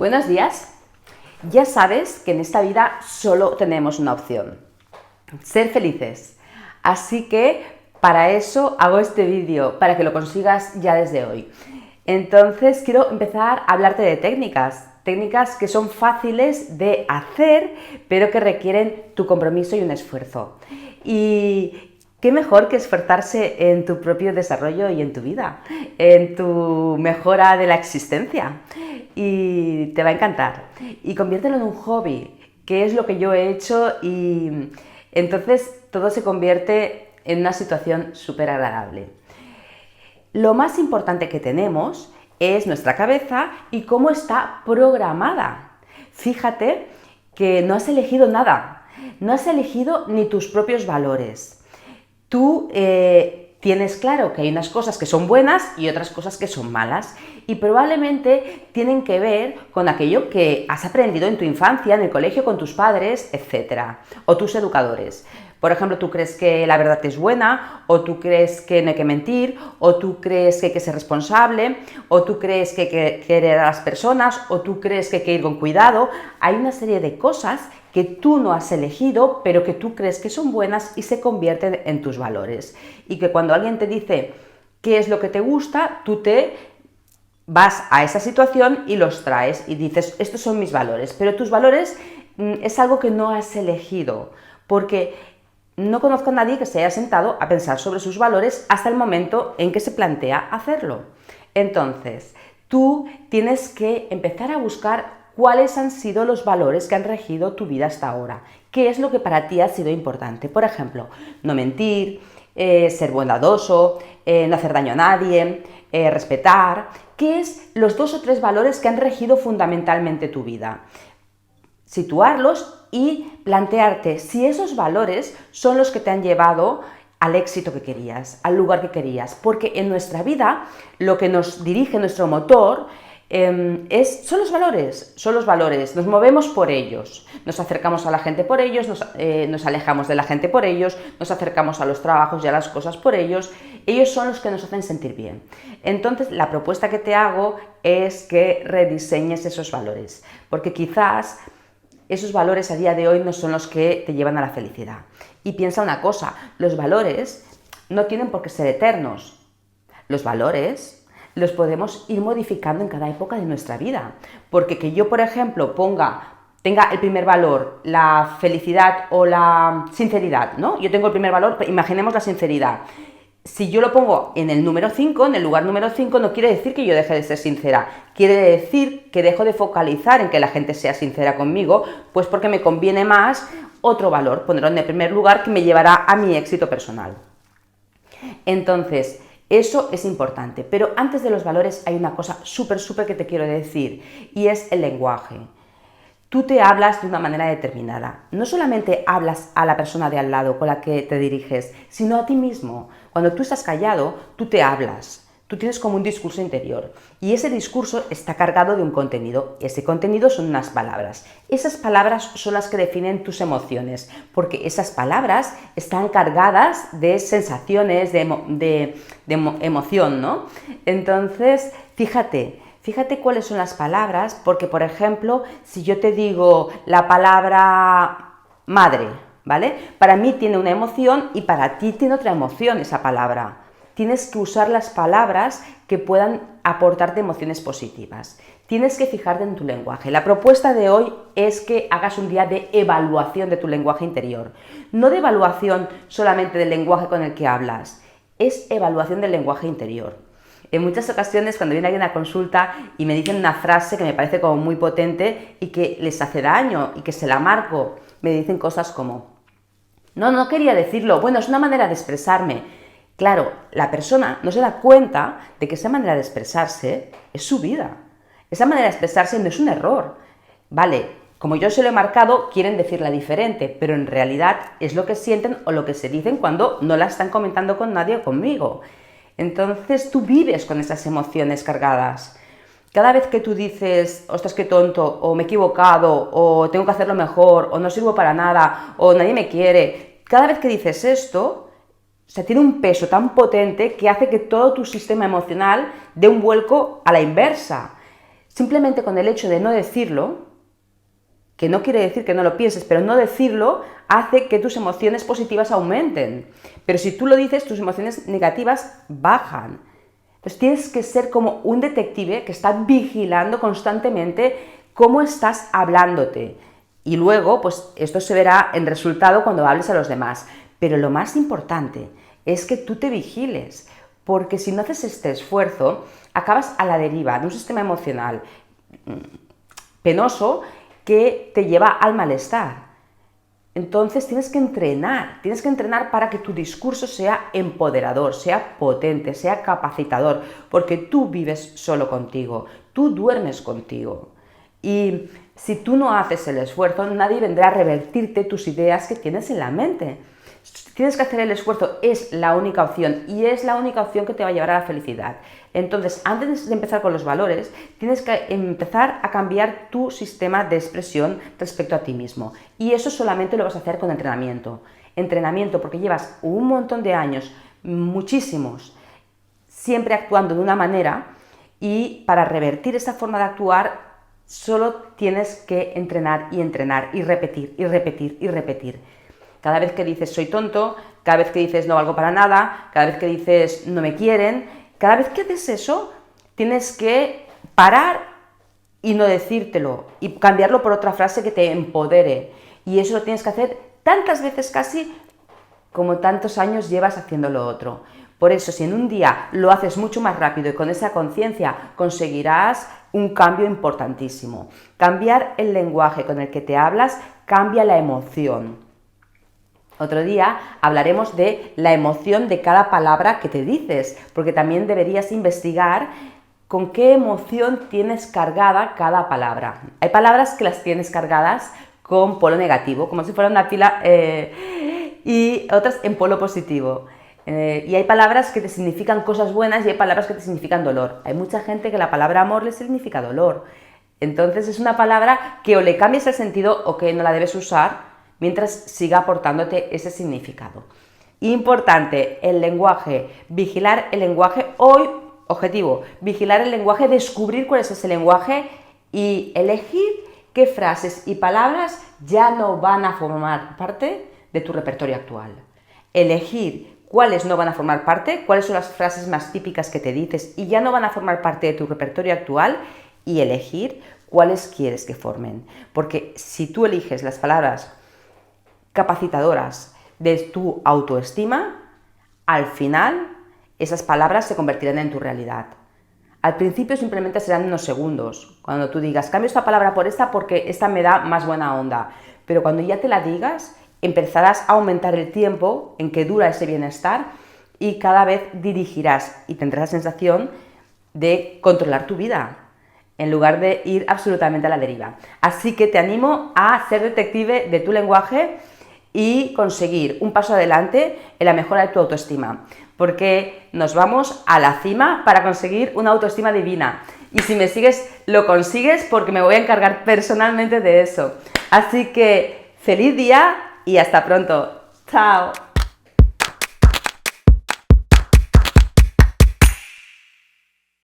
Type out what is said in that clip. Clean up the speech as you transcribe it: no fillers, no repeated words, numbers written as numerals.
Buenos días. Ya sabes que en esta vida solo tenemos una opción: ser felices. Así que para eso hago este vídeo, para que lo consigas ya desde hoy. Entonces quiero empezar a hablarte de técnicas que son fáciles de hacer, pero que requieren tu compromiso y un esfuerzo. Y qué mejor que esforzarse en tu propio desarrollo y en tu vida, en tu mejora de la existencia. Y te va a encantar. Y conviértelo en un hobby, que es lo que yo he hecho, y entonces todo se convierte en una situación súper agradable. Lo más importante que tenemos es nuestra cabeza y cómo está programada. Fíjate que no has elegido nada, no has elegido ni tus propios valores. Tú tienes claro que hay unas cosas que son buenas y otras cosas que son malas, y probablemente tienen que ver con aquello que has aprendido en tu infancia, en el colegio, con tus padres, etc. O tus educadores. Por ejemplo, tú crees que la verdad es buena, o tú crees que no hay que mentir, o tú crees que hay que ser responsable, o tú crees que hay que querer a las personas, o tú crees que hay que ir con cuidado. Hay una serie de cosas que tú no has elegido, pero que tú crees que son buenas y se convierten en tus valores. Y que cuando alguien te dice qué es lo que te gusta, tú te vas a esa situación y los traes y dices, estos son mis valores. Pero tus valores es algo que no has elegido, porque no conozco a nadie que se haya sentado a pensar sobre sus valores hasta el momento en que se plantea hacerlo. Entonces, tú tienes que empezar a buscar cuáles han sido los valores que han regido tu vida hasta ahora. ¿Qué es lo que para ti ha sido importante? Por ejemplo, no mentir, ser bondadoso, no hacer daño a nadie, respetar. ¿Qué es los 2 o 3 valores que han regido fundamentalmente tu vida? Situarlos y plantearte si esos valores son los que te han llevado al éxito que querías, al lugar que querías. Porque en nuestra vida lo que nos dirige, nuestro motor, son los valores, nos movemos por ellos, nos acercamos a la gente por ellos, nos alejamos de la gente por ellos, nos acercamos a los trabajos y a las cosas por ellos. Ellos son los que nos hacen sentir bien. Entonces, la propuesta que te hago es que rediseñes esos valores, porque quizás esos valores a día de hoy no son los que te llevan a la felicidad. Y piensa una cosa, los valores no tienen por qué ser eternos. Los valores los podemos ir modificando en cada época de nuestra vida. Porque que yo, por ejemplo, tenga el primer valor, la felicidad o la sinceridad, ¿no? Yo tengo el primer valor, imaginemos la sinceridad. Si yo lo pongo en el número 5, en el lugar número 5, no quiere decir que yo deje de ser sincera. Quiere decir que dejo de focalizar en que la gente sea sincera conmigo, pues porque me conviene más otro valor, ponerlo en el primer lugar, que me llevará a mi éxito personal. Entonces, eso es importante, pero antes de los valores hay una cosa súper que te quiero decir, y es el lenguaje. Tú te hablas de una manera determinada. No solamente hablas a la persona de al lado con la que te diriges, sino a ti mismo. Cuando tú estás callado, tú te hablas. Tú tienes como un discurso interior, y ese discurso está cargado de un contenido. Ese contenido son unas palabras. Esas palabras son las que definen tus emociones, porque esas palabras están cargadas de sensaciones, de emoción, ¿no? Entonces, fíjate cuáles son las palabras, porque, por ejemplo, si yo te digo la palabra madre, ¿vale? Para mí tiene una emoción y para ti tiene otra emoción esa palabra. Tienes que usar las palabras que puedan aportarte emociones positivas. Tienes que fijarte en tu lenguaje. La propuesta de hoy es que hagas un día de evaluación de tu lenguaje interior. No de evaluación solamente del lenguaje con el que hablas, es evaluación del lenguaje interior. En muchas ocasiones, cuando viene alguien a consulta y me dicen una frase que me parece como muy potente y que les hace daño y que se la marco, me dicen cosas como: no quería decirlo, bueno, es una manera de expresarme. Claro, la persona no se da cuenta de que esa manera de expresarse es su vida. Esa manera de expresarse no es un error. Vale, como yo se lo he marcado, quieren decirla diferente, pero en realidad es lo que sienten o lo que se dicen cuando no la están comentando con nadie o conmigo. Entonces tú vives con esas emociones cargadas. Cada vez que tú dices, ostras, qué tonto, o me he equivocado, o tengo que hacerlo mejor, o no sirvo para nada, o nadie me quiere, cada vez que dices esto, tiene un peso tan potente que hace que todo tu sistema emocional dé un vuelco a la inversa. simplemente con el hecho de no decirlo, que no quiere decir que no lo pienses, pero no decirlo hace que tus emociones positivas aumenten. Pero si tú lo dices, tus emociones negativas bajan. Entonces tienes que ser como un detective que está vigilando constantemente cómo estás hablándote. Y luego, pues esto se verá en resultado cuando hables a los demás. Pero lo más importante es que tú te vigiles, porque si no haces este esfuerzo, acabas a la deriva de un sistema emocional penoso que te lleva al malestar. Entonces tienes que entrenar para que tu discurso sea empoderador, sea potente, sea capacitador, porque tú vives solo contigo, tú duermes contigo. Y si tú no haces el esfuerzo, nadie vendrá a revertirte tus ideas que tienes en la mente. Tienes que hacer el esfuerzo, es la única opción y es la única opción que te va a llevar a la felicidad. Entonces, antes de empezar con los valores, tienes que empezar a cambiar tu sistema de expresión respecto a ti mismo. Y eso solamente lo vas a hacer con entrenamiento. Entrenamiento porque llevas un montón de años, muchísimos, siempre actuando de una manera y para revertir esa forma de actuar solo tienes que entrenar y entrenar y repetir y repetir y repetir. Cada vez que dices soy tonto, cada vez que dices no valgo para nada, cada vez que dices no me quieren, cada vez que haces eso tienes que parar y no decírtelo y cambiarlo por otra frase que te empodere. Y eso lo tienes que hacer tantas veces casi como tantos años llevas haciendo lo otro. Por eso, si en un día lo haces mucho más rápido y con esa conciencia, conseguirás un cambio importantísimo. Cambiar el lenguaje con el que te hablas cambia la emoción. Otro día hablaremos de la emoción de cada palabra que te dices, porque también deberías investigar con qué emoción tienes cargada cada palabra. Hay palabras que las tienes cargadas con polo negativo, como si fuera una pila, y otras en polo positivo. Y hay palabras que te significan cosas buenas y hay palabras que te significan dolor. Hay mucha gente que la palabra amor le significa dolor. Entonces es una palabra que o le cambias el sentido o que no la debes usar mientras siga aportándote ese significado. Importante, el lenguaje, vigilar el lenguaje. Hoy, objetivo, vigilar el lenguaje, descubrir cuál es ese lenguaje y elegir qué frases y palabras ya no van a formar parte de tu repertorio actual. Elegir cuáles no van a formar parte, cuáles son las frases más típicas que te dices y ya no van a formar parte de tu repertorio actual y elegir cuáles quieres que formen. Porque si tú eliges las palabras capacitadoras de tu autoestima, al final esas palabras se convertirán en tu realidad. Al principio simplemente serán unos segundos, cuando tú digas, cambio esta palabra por esta porque esta me da más buena onda, pero cuando ya te la digas, empezarás a aumentar el tiempo en que dura ese bienestar y cada vez dirigirás y tendrás la sensación de controlar tu vida, en lugar de ir absolutamente a la deriva. Así que te animo a ser detective de tu lenguaje y conseguir un paso adelante en la mejora de tu autoestima, porque nos vamos a la cima para conseguir una autoestima divina. Y si me sigues, lo consigues porque me voy a encargar personalmente de eso. Así que feliz día y hasta pronto. ¡Chao!